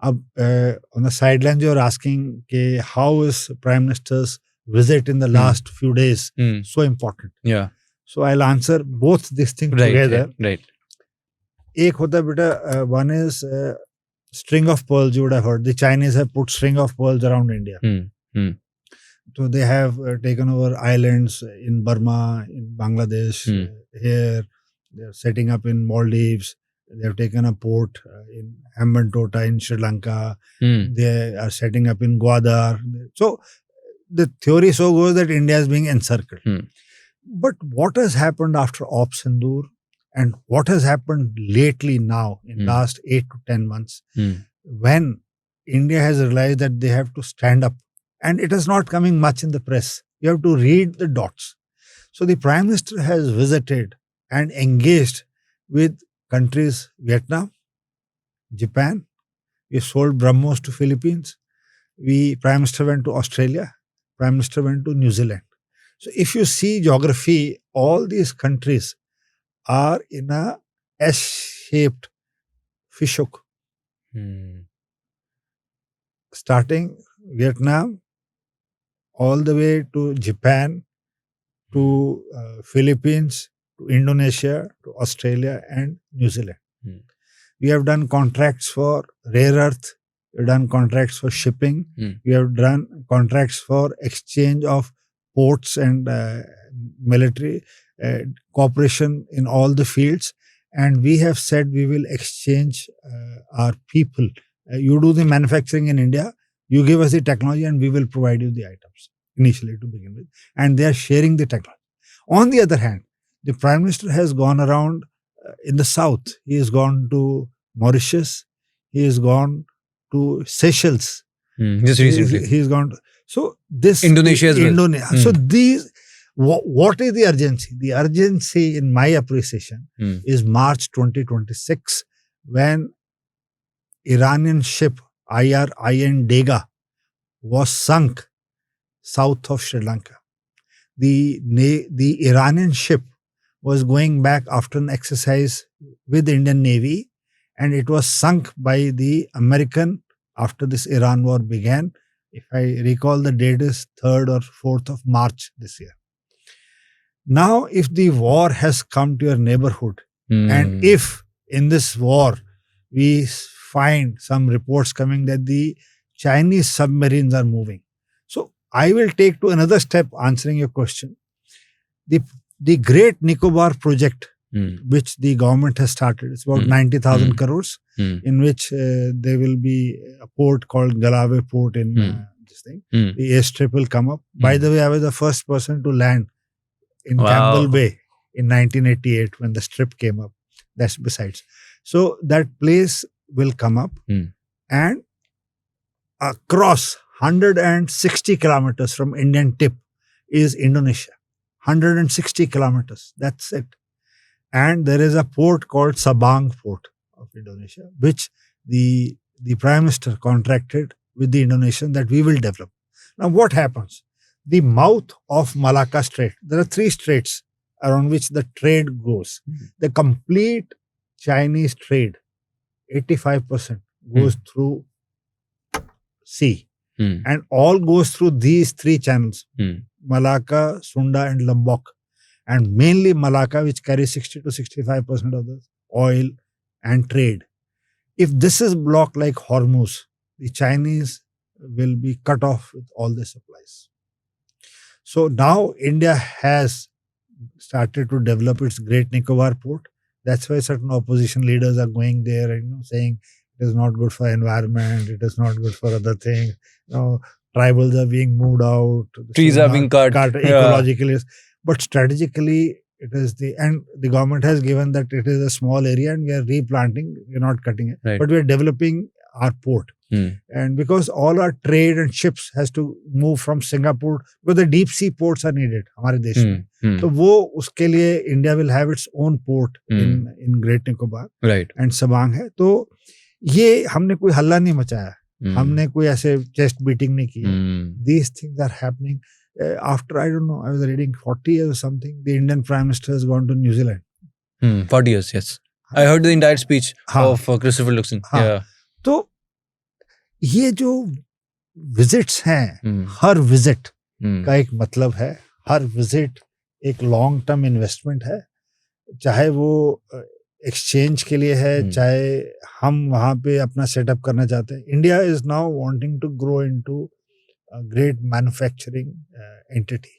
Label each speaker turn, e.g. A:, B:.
A: On the sidelines, you're asking, how is Prime Minister's visit in the last few days so important?
B: Yeah.
A: So I'll answer both these things together.
B: Right.
A: एक होता है बेटा, one is string of pearls. You would have heard the Chinese have put string of pearls around India. So they have taken over islands in Burma, in Bangladesh, here. They're setting up in Maldives. They have taken a port in Hambantota in Sri Lanka. They are setting up in Gwadar. So the theory so goes that India is being encircled. But what has happened after Op Sindoor and what has happened lately now in last 8 to 10 months, when India has realized that they have to stand up, and it is not coming much in the press. You have to read the dots. So the Prime Minister has visited and engaged with countries, Vietnam, Japan. We sold BrahMos to Philippines. Prime Minister went to Australia. Prime Minister went to New Zealand. So if you see geography, all these countries are in a S-shaped fishhook. Starting Vietnam, all the way to Japan, to Philippines, to Indonesia, to Australia and New Zealand. We have done contracts for rare earth. We have done contracts for shipping. We have done contracts for exchange of ports and military cooperation in all the fields. And we have said we will exchange our people. You do the manufacturing in India, you give us the technology and we will provide you the items initially to begin with. And they are sharing the technology. On the other hand, the Prime Minister has gone around in the south. He has gone to Mauritius. He has gone to Seychelles.
B: Just recently.
A: He's gone to, so this
B: Indonesia as well.
A: Indonesia. So these, what is the urgency? The urgency, in my appreciation, is March 2026, when Iranian ship IN Dega was sunk south of Sri Lanka. The Iranian ship was going back after an exercise with the Indian Navy, and it was sunk by the American after this Iran war began. If I recall, the date is 3rd or 4th of March this year. Now, if the war has come to your neighborhood, and if in this war we find some reports coming that the Chinese submarines are moving. So I will take to another step answering your question. The Great Nicobar project, which the government has started, it's about 90,000 crores, in which there will be a port called Galave Port in this thing. The airstrip will come up. By the way, I was the first person to land in Campbell Bay in 1988 when the strip came up. That's besides. So that place will come up, and across 160 kilometers from Indian tip is Indonesia. 160 kilometers. That's it. And there is a port called Sabang Port of Indonesia, which the Prime Minister contracted with the Indonesian that we will develop. Now what happens? The mouth of Malacca Strait, there are 3 straits around which the trade goes. The complete Chinese trade, 85% goes through sea. And all goes through these 3 channels, Malacca, Sunda and Lombok. And mainly Malacca, which carries 60 to 65% of the oil and trade. If this is blocked like Hormuz, the Chinese will be cut off with all the supplies. So now India has started to develop its Great Nicobar port. That's why certain opposition leaders are going there and saying it is not good for environment, it is not good for other things. Tribals are being moved out.
B: Trees are being cut.
A: Ecologically. But strategically, it is and the government has given that it is a small area and we are replanting, we are not cutting it.
B: Right.
A: But we are developing our port. And because all our trade and ships has to move from Singapore, because the deep sea ports are needed हमारे देश में. तो वो उसके लिए India will have its own port in Great Nicobar.
B: Right.
A: And Sabang है. तो ये हमने कोई हल्ला नहीं मचाया. हमने कोई ऐसे chest beating नहीं किया. These things are happening. After, I don't know, I was reading 40 years or something, the Indian Prime Minister has gone to New Zealand.
B: 40 years, yes. I heard the entire speech of Christopher Luxon.
A: Yeah. So ये जो visits हैं, हर visit का एक मतलब है, हर visit एक long term investment है, चाहे वो एक्सचेंज के लिए है, चाहे हम वहाँ पे अपना सेटअप करना चाहते हैं. India is now wanting to grow into great manufacturing entity.